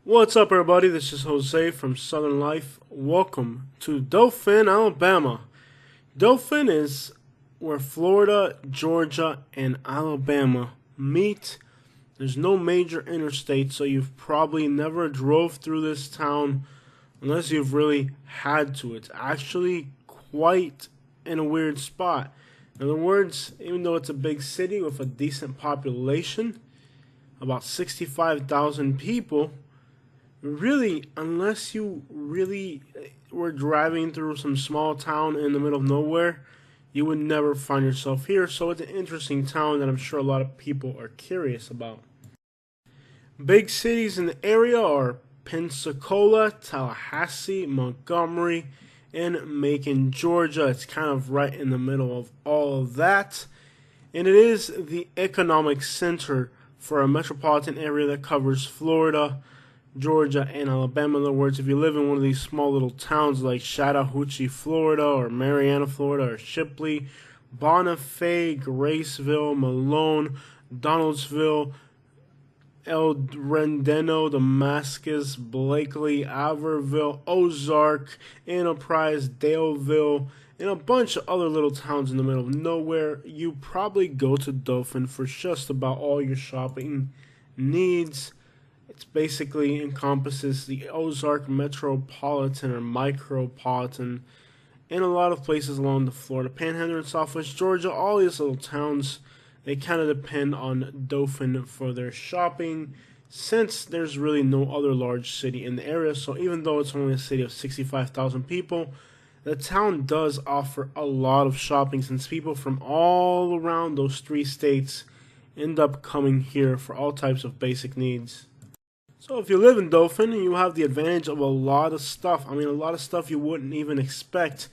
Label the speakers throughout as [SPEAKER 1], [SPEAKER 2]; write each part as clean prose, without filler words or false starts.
[SPEAKER 1] What's up, everybody? This is Jose from Southern Life. Welcome to Dothan, Alabama. Dothan is where Florida, Georgia, and Alabama meet. There's no major interstate, so you've probably never drove through this town unless you've really had to. It's actually quite in a weird spot. In other words, even though it's a big city with a decent population, about 65,000 people, really, unless you really were driving through some small town in the middle of nowhere, you would never find yourself here. So it's an interesting town that I'm sure a lot of people are curious about. Big cities in the area are Pensacola, Tallahassee, Montgomery, and Macon, Georgia. It's kind of right in the middle of all of that. And it is the economic center for a metropolitan area that covers Florida, Georgia, and Alabama. In other words, if you live in one of these small little towns like Chattahoochee, Florida, or Marianna, Florida, or Shipley, Bonifay, Graceville, Malone, Donaldsville, El Rendeno, Damascus, Blakely, Alvarville, Ozark, Enterprise, Daleville, and a bunch of other little towns in the middle of nowhere, you probably go to Dothan for just about all your shopping needs. It basically encompasses the Ozark metropolitan or micropolitan and a lot of places along the Florida Panhandle and Southwest Georgia. All these little towns, they kind of depend on Dothan for their shopping since there's really no other large city in the area. So even though it's only a city of 65,000 people, the town does offer a lot of shopping since people from all around those three states end up coming here for all types of basic needs. So if you live in Dothan, you have the advantage of a lot of stuff. I mean, a lot of stuff you wouldn't even expect.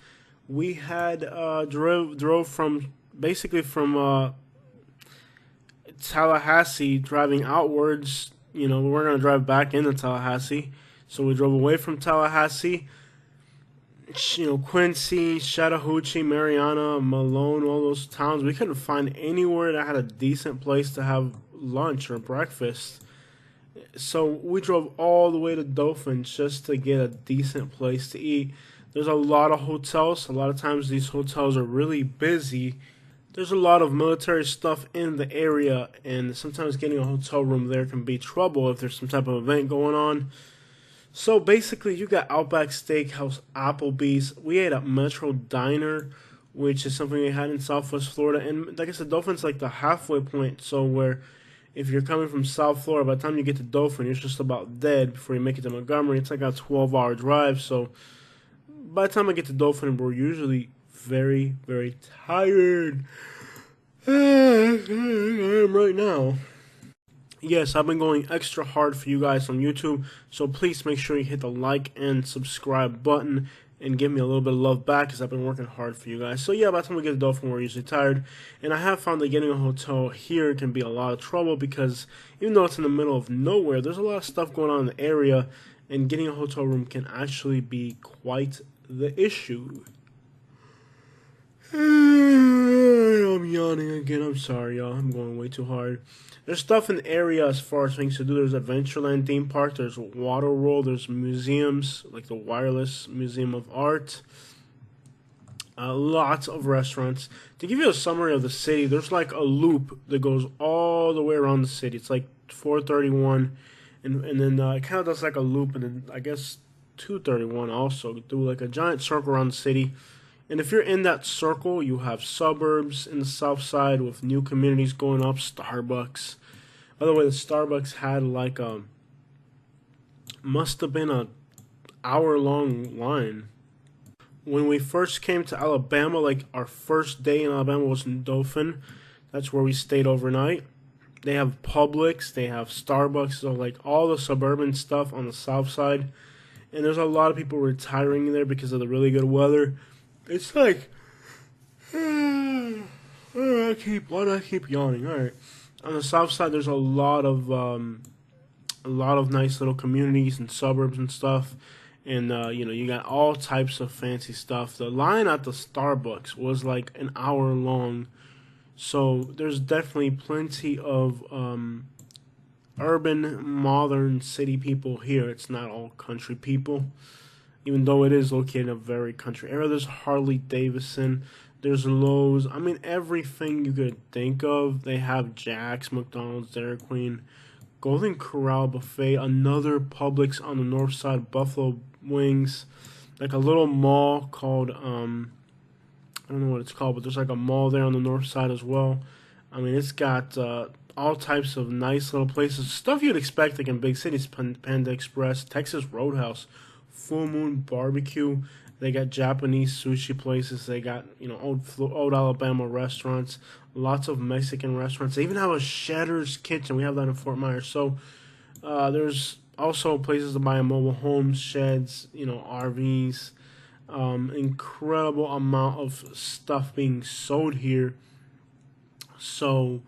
[SPEAKER 1] We had drove from basically from Tallahassee, driving outwards. You know, we weren't gonna drive back into Tallahassee, so we drove away from Tallahassee. You know, Quincy, Chattahoochee, Marianna, Malone, all those towns. We couldn't find anywhere that had a decent place to have lunch or breakfast. So we drove all the way to Dothan just to get a decent place to eat. There's a lot of hotels. A lot of times these hotels are really busy. There's a lot of military stuff in the area, and sometimes getting a hotel room there can be trouble if there's some type of event going on. So basically, you got Outback Steakhouse, Applebee's. We ate at Metro Diner, which is something we had in Southwest Florida. And like I said, Dothan's like the halfway point, so where if you're coming from South Florida, by the time you get to Dothan, you're just about dead before you make it to Montgomery. It's like a 12-hour drive. So by the time I get to Dothan, we're usually very, very tired. I am right now. Yes, I've been going extra hard for you guys on YouTube, so please make sure you hit the like and subscribe button and give me a little bit of love back because I've been working hard for you guys. So yeah, by the time we get to Dothan, we're usually tired. And I have found that getting a hotel here can be a lot of trouble because even though it's in the middle of nowhere, there's a lot of stuff going on in the area, and getting a hotel room can actually be quite the issue. I'm yawning again. I'm sorry, y'all. I'm going way too hard. There's stuff in the area as far as things to do. There's Adventureland theme park. There's Water World. There's museums like the Wireless Museum of Art. Lots of restaurants. To give you a summary of the city, there's like a loop that goes all the way around the city. It's like 431, and then it kind of does like a loop, and then I guess 231 also do like a giant circle around the city. And if you're in that circle, you have suburbs in the south side with new communities going up, Starbucks. By the way, the Starbucks had like must have been a hour-long line. When we first came to Alabama, like our first day in Alabama was in Dothan. That's where we stayed overnight. They have Publix, they have Starbucks, so like all the suburban stuff on the south side. And there's a lot of people retiring there because of the really good weather. It's like, why do I keep yawning? All right, on the south side, there's a lot of nice little communities and suburbs and stuff, and you know, you got all types of fancy stuff. The line at the Starbucks was like an hour long, so there's definitely plenty of urban, modern city people here. It's not all country people, even though it is located in a very country area. There's Harley Davidson, there's Lowe's. I mean, everything you could think of. They have Jack's, McDonald's, Dairy Queen, Golden Corral Buffet, another Publix on the north side, Buffalo Wings, like a little mall called I don't know what it's called, but there's like a mall there on the north side as well. I mean, it's got all types of nice little places, stuff you'd expect like in big cities. Panda Express, Texas Roadhouse, Full Moon Barbecue. They got Japanese sushi places. They got old Alabama restaurants, lots of Mexican restaurants. They even have a Shatter's Kitchen. We have that in Fort Myers. So there's also places to buy mobile homes, sheds, RVs. Incredible amount of stuff being sold here. So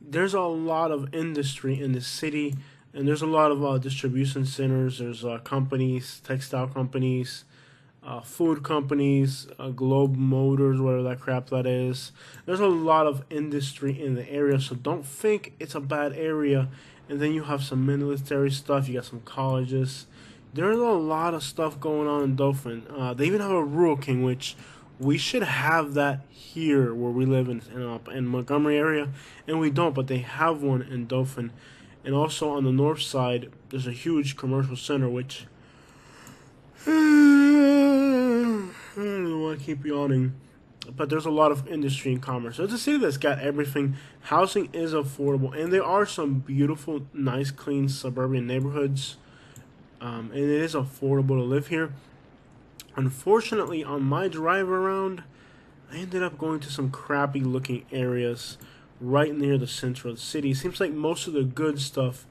[SPEAKER 1] there's a lot of industry in the city, and there's a lot of distribution centers. There's companies, textile companies, food companies, Globe Motors, whatever that crap that is. There's a lot of industry in the area, so don't think it's a bad area. And then you have some military stuff. You got some colleges. There's a lot of stuff going on in Dothan. They even have a Rural King, which we should have that here where we live in Montgomery area, and we don't, but they have one in Dothan. And also on the north side, there's a huge commercial center, which I don't know why I keep yawning, but there's a lot of industry and commerce. So it's a city that's got everything. Housing is affordable, and there are some beautiful, nice, clean suburban neighborhoods, and it is affordable to live here. Unfortunately, on my drive around, I ended up going to some crappy looking areas right near the center of the city. It seems like most of the good stuff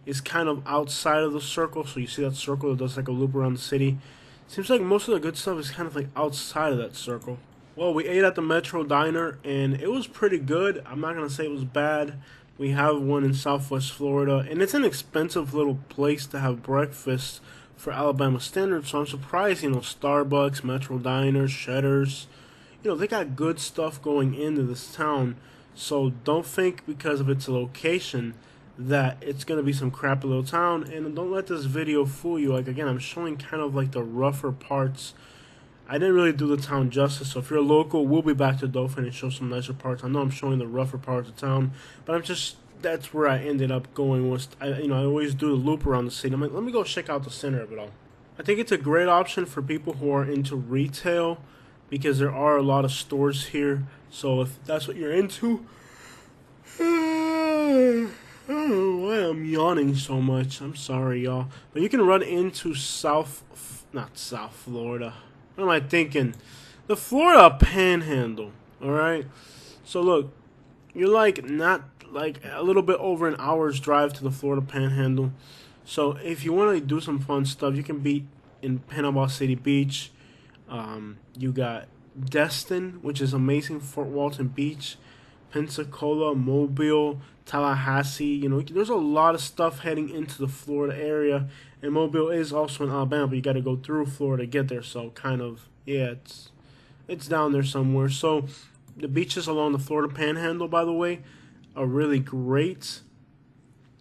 [SPEAKER 1] is kind of outside of the circle. So you see that circle that does like a loop around the city. Seems like most of the good stuff is kind of like outside of that circle. Well, we ate at the Metro Diner, and it was pretty good. I'm not going to say it was bad. We have one in Southwest Florida, and it's an expensive little place to have breakfast for Alabama standards, so I'm surprised, Starbucks, Metro Diners, Cheddar's, they got good stuff going into this town, so don't think because of its location that it's going to be some crappy little town, and don't let this video fool you. Like, again, I'm showing kind of like the rougher parts. I didn't really do the town justice, so if you're local, we'll be back to Dothan and show some nicer parts. I know I'm showing the rougher parts of town, but that's where I ended up going. I always do the loop around the city. I'm like, let me go check out the center of it all. I think it's a great option for people who are into retail because there are a lot of stores here. So if that's what you're into, I don't know why I'm yawning so much. I'm sorry, y'all. But you can run into not South Florida. What am I thinking? The Florida Panhandle. All right. So look, you're not a little bit over an hour's drive to the Florida Panhandle. So if you want to do some fun stuff, you can be in Panama City Beach. You got Destin, which is amazing, Fort Walton Beach, Pensacola, Mobile, Tallahassee. There's a lot of stuff heading into the Florida area, and Mobile is also in Alabama, but you got to go through Florida to get there. So it's down there somewhere. So the beaches along the Florida Panhandle, by the way, are really great.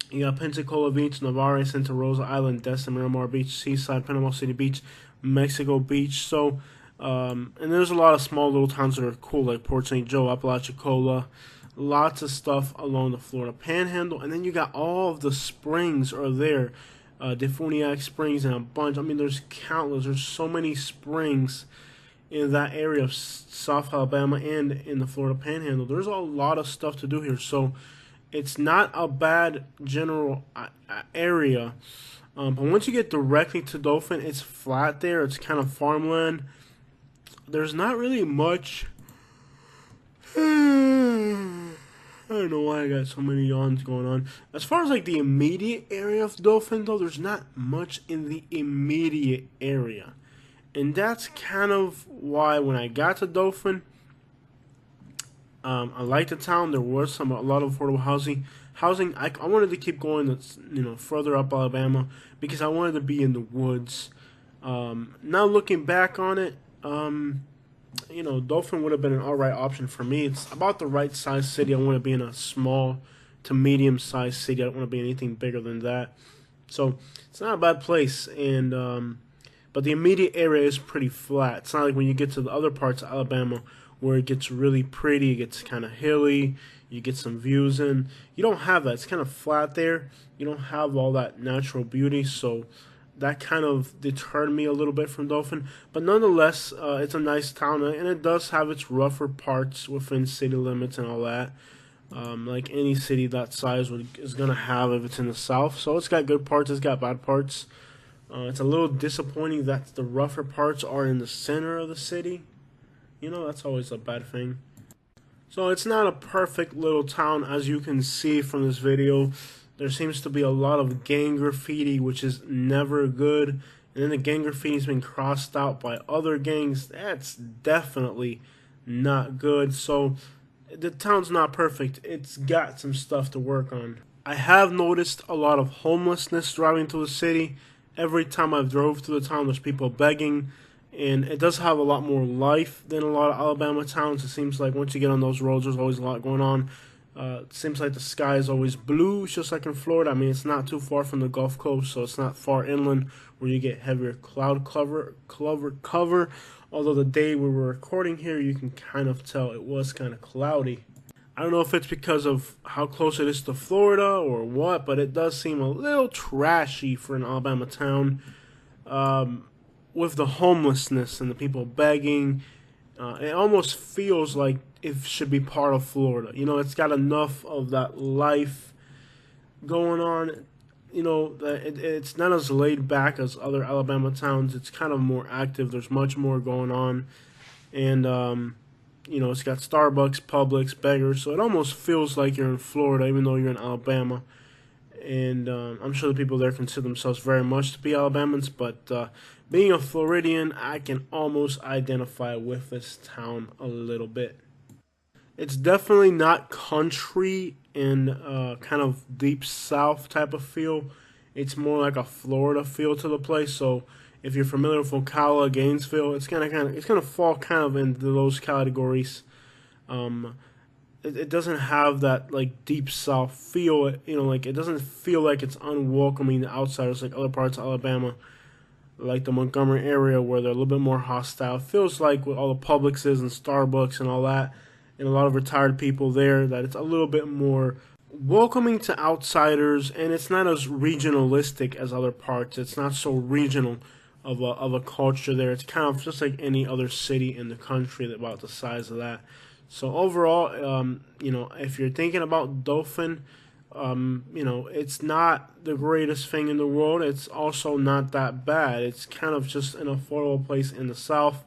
[SPEAKER 1] You got Pensacola Beach, Navarre, Santa Rosa Island, Destin, Miramar Beach, Seaside, Panama City Beach, Mexico Beach. So, and there's a lot of small little towns that are cool, like Port St. Joe, Apalachicola. Lots of stuff along the Florida Panhandle. And then you got all of the springs are there. Defuniak Springs and a bunch. I mean, there's countless. There's so many springs in that area of South Alabama and in the Florida Panhandle. There's a lot of stuff to do here, so it's not a bad general area. But once you get directly to Dothan, it's flat there. It's kind of farmland. There's not really much. I don't know why I got so many yawns going on. As far as like the immediate area of Dothan, though, there's not much in the immediate area. And that's kind of why when I got to Dothan, I liked the town. There was a lot of affordable housing. I wanted to keep going, further up Alabama because I wanted to be in the woods. Now looking back on it, Dothan would have been an alright option for me. It's about the right size city. I want to be in a small to medium-sized city. I don't want to be anything bigger than that. So it's not a bad place, and but the immediate area is pretty flat. It's not like when you get to the other parts of Alabama where it gets really pretty, it gets kind of hilly, you get some views in. You don't have that. It's kind of flat there. You don't have all that natural beauty, so that kind of deterred me a little bit from Dothan. But nonetheless, it's a nice town, and it does have its rougher parts within city limits and all that. Like any city that size is going to have if it's in the south. So it's got good parts, it's got bad parts. It's a little disappointing that the rougher parts are in the center of the city. You know, that's always a bad thing. So it's not a perfect little town, as you can see from this video. There seems to be a lot of gang graffiti, which is never good. And then the gang graffiti's been crossed out by other gangs. That's definitely not good. So the town's not perfect. It's got some stuff to work on. I have noticed a lot of homelessness driving through the city. Every time I've drove through the town, there's people begging. And it does have a lot more life than a lot of Alabama towns. It seems like once you get on those roads, there's always a lot going on. It seems like the sky is always blue, just like in Florida. I mean, it's not too far from the Gulf Coast, so it's not far inland where you get heavier cloud cover. Although the day we were recording here, you can kind of tell it was kind of cloudy. I don't know if it's because of how close it is to Florida or what, but it does seem a little trashy for an Alabama town. With the homelessness and the people begging, it almost feels like it should be part of Florida. You know, it's got enough of that life going on. You know, it's not as laid back as other Alabama towns. It's kind of more active. There's much more going on. And, you know, it's got Starbucks, Publix, beggars. So it almost feels like you're in Florida, even though you're in Alabama. And I'm sure the people there consider themselves very much to be Alabamans, but being a Floridian, I can almost identify with this town a little bit. It's definitely not country and kind of deep south type of feel. It's more like a Florida feel to the place. So if you're familiar with Ocala, Gainesville, it's gonna fall kind of into those categories. It doesn't have that like deep south feel. You know, like it doesn't feel like it's unwelcoming to outsiders like other parts of Alabama, like the Montgomery area where they're a little bit more hostile. It feels like with all the Publixes and Starbucks and all that, and a lot of retired people there, that it's a little bit more welcoming to outsiders, and it's not as regionalistic as other parts. It's not so regional of a culture there. It's kind of just like any other city in the country about the size of that. So overall, you know, if you're thinking about Dothan, you know, it's not the greatest thing in the world. It's also not that bad. It's kind of just an affordable place in the south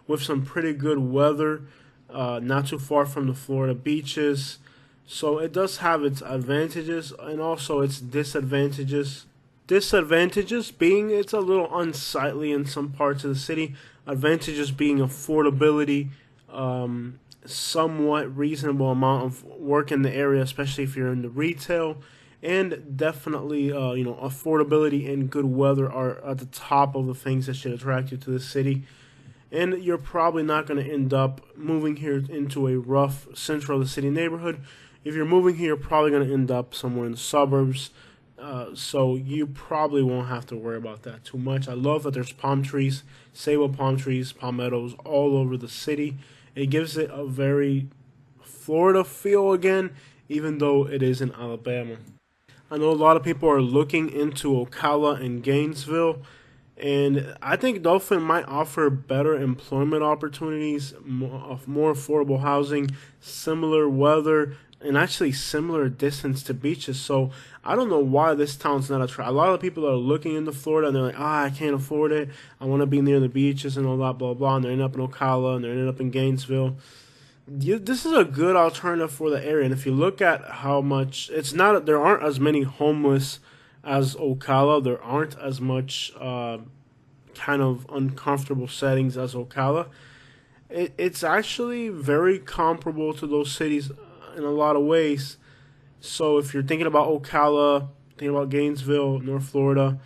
[SPEAKER 1] with some pretty good weather, not too far from the Florida beaches. So it does have its advantages and also its disadvantages. Disadvantages being it's a little unsightly in some parts of the city. Advantages being affordability, somewhat reasonable amount of work in the area, especially if you're in the retail, and definitely you know, affordability and good weather are at the top of the things that should attract you to the city. And you're probably not going to end up moving here into a rough central of the city neighborhood. If you're moving here, you're probably going to end up somewhere in the suburbs. So you probably won't have to worry about that too much. I love that there's palm trees, sable palm trees, palmettos all over the city. It gives it a very Florida feel again, even though it is in Alabama. I know a lot of people are looking into Ocala and Gainesville, and I think Dothan might offer better employment opportunities, more affordable housing, similar weather, and actually similar distance to beaches. So I don't know why this town's not attractive. A lot of people are looking into Florida and they're like, I can't afford it. I want to be near the beaches and all that, blah, blah. And they're ending up in Ocala and they're ending up in Gainesville. This is a good alternative for the area. And if you look at how much, there aren't as many homeless as Ocala. There aren't as much kind of uncomfortable settings as Ocala. It's actually very comparable to those cities in a lot of ways. So if you're thinking about Ocala, thinking about Gainesville, North Florida,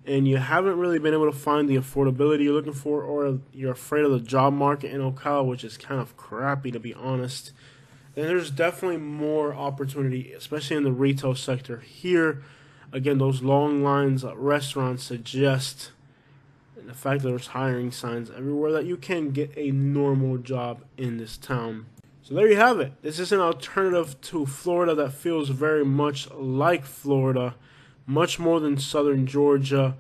[SPEAKER 1] and you haven't really been able to find the affordability you're looking for, or you're afraid of the job market in Ocala, which is kind of crappy to be honest, then there's definitely more opportunity, especially in the retail sector. Here, again, those long lines at restaurants suggest, and the fact that there's hiring signs everywhere, that you can get a normal job in this town. So there you have it. This is an alternative to Florida that feels very much like Florida, much more than southern Georgia,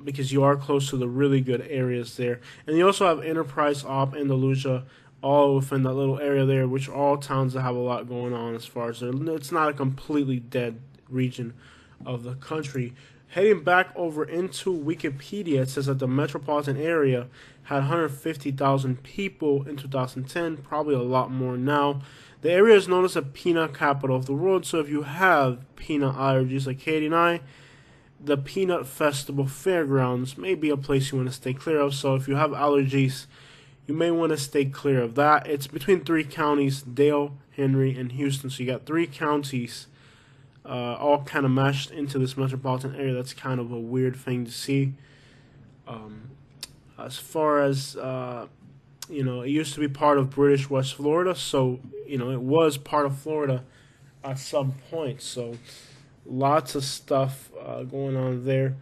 [SPEAKER 1] because you are close to the really good areas there. And you also have Enterprise, Op, Andalusia, all within that little area there, which are all towns that have a lot going on as far as it's not a completely dead region of the country. Heading back over into Wikipedia, it says that the metropolitan area had 150,000 people in 2010, probably a lot more now. The area is known as the peanut capital of the world, so if you have peanut allergies like Katie and I, the Peanut Festival Fairgrounds may be a place you want to stay clear of. So if you have allergies, you may want to stay clear of that. It's between three counties, Dale, Henry, and Houston. So you got three counties all kind of mashed into this metropolitan area. That's kind of a weird thing to see. As far as, it used to be part of British West Florida. So, it was part of Florida at some point. So lots of stuff going on there.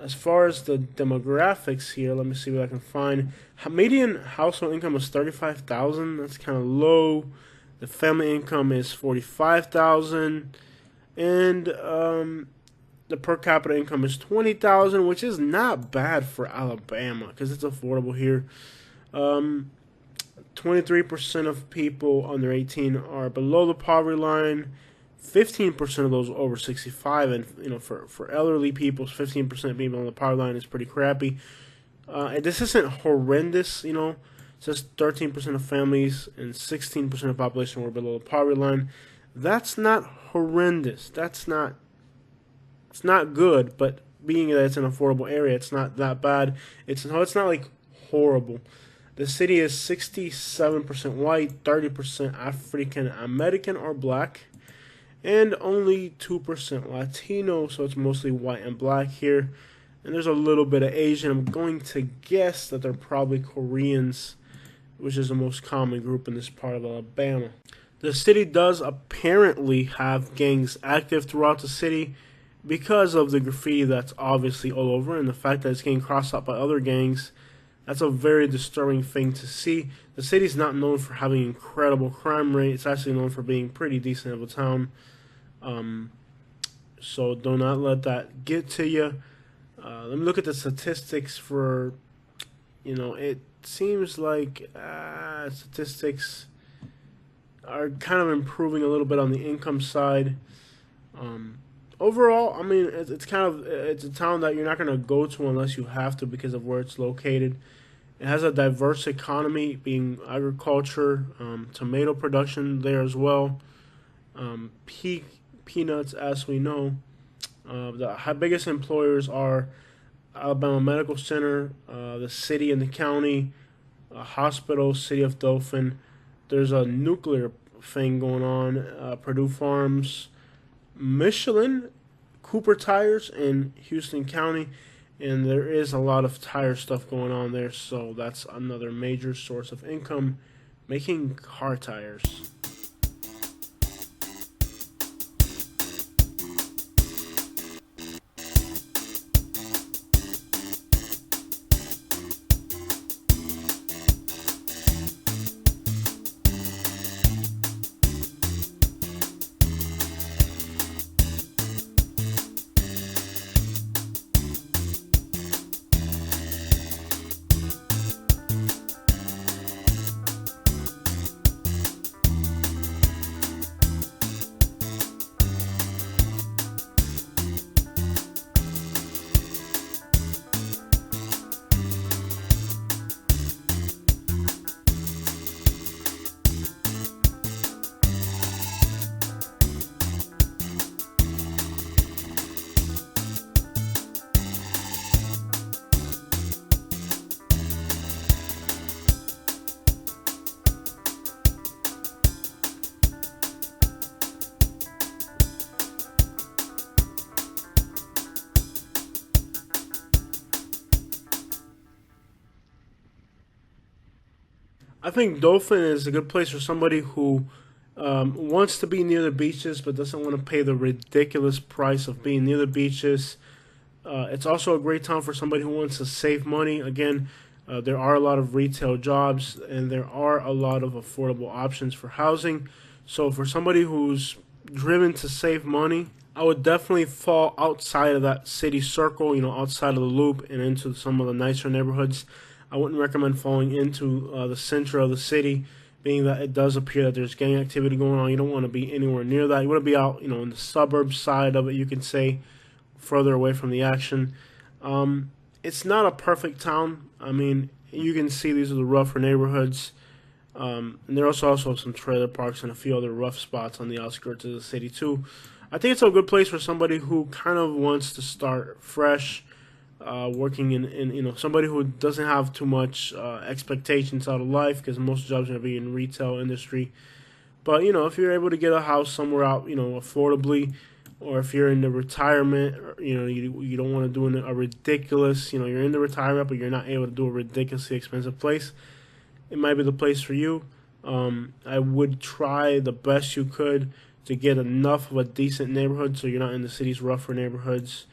[SPEAKER 1] As far as the demographics here, let me see what I can find. Median household income is $35,000. That's kind of low. The family income is $45,000, and the per capita income is $20,000, which is not bad for Alabama because it's affordable here. 23% of people under 18 are below the poverty line. 15% of those over 65, and for elderly people, 15% being below the poverty line is pretty crappy. And this isn't horrendous, It says 13% of families and 16% of the population were below the poverty line. That's not horrendous. It's not good, but being that it's an affordable area, it's not that bad. It's not like horrible. The city is 67% white, 30% African American or black, and only 2% Latino, so it's mostly white and black here. And there's a little bit of Asian. I'm going to guess that they're probably Koreans, which is the most common group in this part of Alabama. The city does apparently have gangs active throughout the city because of the graffiti that's obviously all over, and the fact that it's getting crossed out by other gangs. That's a very disturbing thing to see. The city's not known for having incredible crime rate. It's actually known for being pretty decent of a town. So do not let that get to you. Let me look at the statistics for, it seems like statistics are kind of improving a little bit on the income side. Overall, it's a town that you're not going to go to unless you have to because of where it's located. It has a diverse economy, being agriculture, tomato production there as well, peanuts, as we know. The biggest employers are Alabama Medical Center, the city and the county, a hospital, city of Dothan. There's a nuclear thing going on, Purdue Farms, Michelin, Cooper Tires in Houston County, and there is a lot of tire stuff going on there, so that's another major source of income, making car tires. I think Dothan is a good place for somebody who wants to be near the beaches but doesn't want to pay the ridiculous price of being near the beaches. It's also a great town for somebody who wants to save money. Again, there are a lot of retail jobs and there are a lot of affordable options for housing. So, for somebody who's driven to save money, I would definitely fall outside of that city circle, outside of the loop and into some of the nicer neighborhoods. I wouldn't recommend falling into the center of the city, being that it does appear that there's gang activity going on. You don't want to be anywhere near that. You want to be out, in the suburbs side of it, you can say, further away from the action. It's not a perfect town. I mean, you can see these are the rougher neighborhoods. And there are also some trailer parks and a few other rough spots on the outskirts of the city, too. I think it's a good place for somebody who kind of wants to start fresh, working in somebody who doesn't have too much expectations out of life, because most jobs are going to be in retail industry. But if you're able to get a house somewhere out, affordably, or if you're in the retirement, or, you don't want to do a ridiculous, you're in the retirement but you're not able to do a ridiculously expensive place, it might be the place for you. I would try the best you could to get enough of a decent neighborhood so you're not in the city's rougher neighborhoods.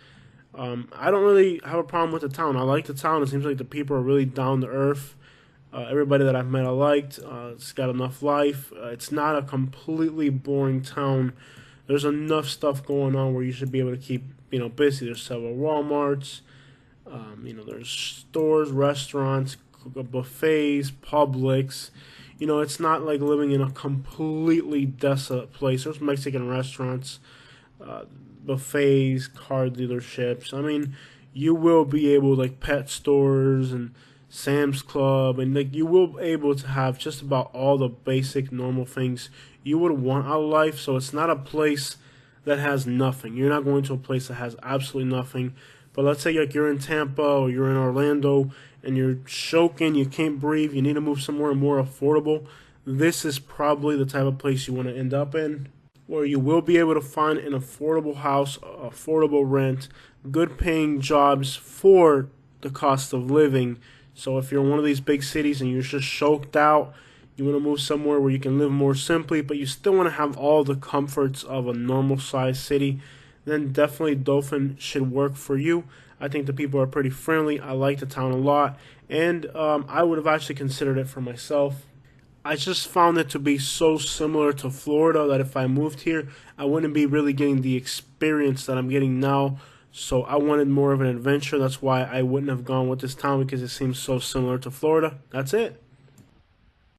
[SPEAKER 1] I don't really have a problem with the town. I like the town. It seems like the people are really down to earth. Everybody that I've met I liked. It's got enough life. It's not a completely boring town. There's enough stuff going on where you should be able to keep busy. There's several Walmarts. There's stores, restaurants, buffets, Publix. It's not like living in a completely desolate place. There's Mexican restaurants, buffets, car dealerships. I mean, you will be able, like, pet stores and Sam's Club, and like you will be able to have just about all the basic normal things you would want out of life. So it's not a place that has nothing. You're not going to a place that has absolutely nothing. But let's say like you're in Tampa or you're in Orlando and you're choking, you can't breathe, you need to move somewhere more affordable. This is probably the type of place you want to end up in, where you will be able to find an affordable house, affordable rent, good paying jobs for the cost of living. So if you're in one of these big cities and you're just choked out, you want to move somewhere where you can live more simply, but you still want to have all the comforts of a normal sized city, then definitely Dothan should work for you. I think the people are pretty friendly. I like the town a lot, and I would have actually considered it for myself. I just found it to be so similar to Florida that if I moved here, I wouldn't be really getting the experience that I'm getting now. So I wanted more of an adventure. That's why I wouldn't have gone with this town, because it seems so similar to Florida. That's it.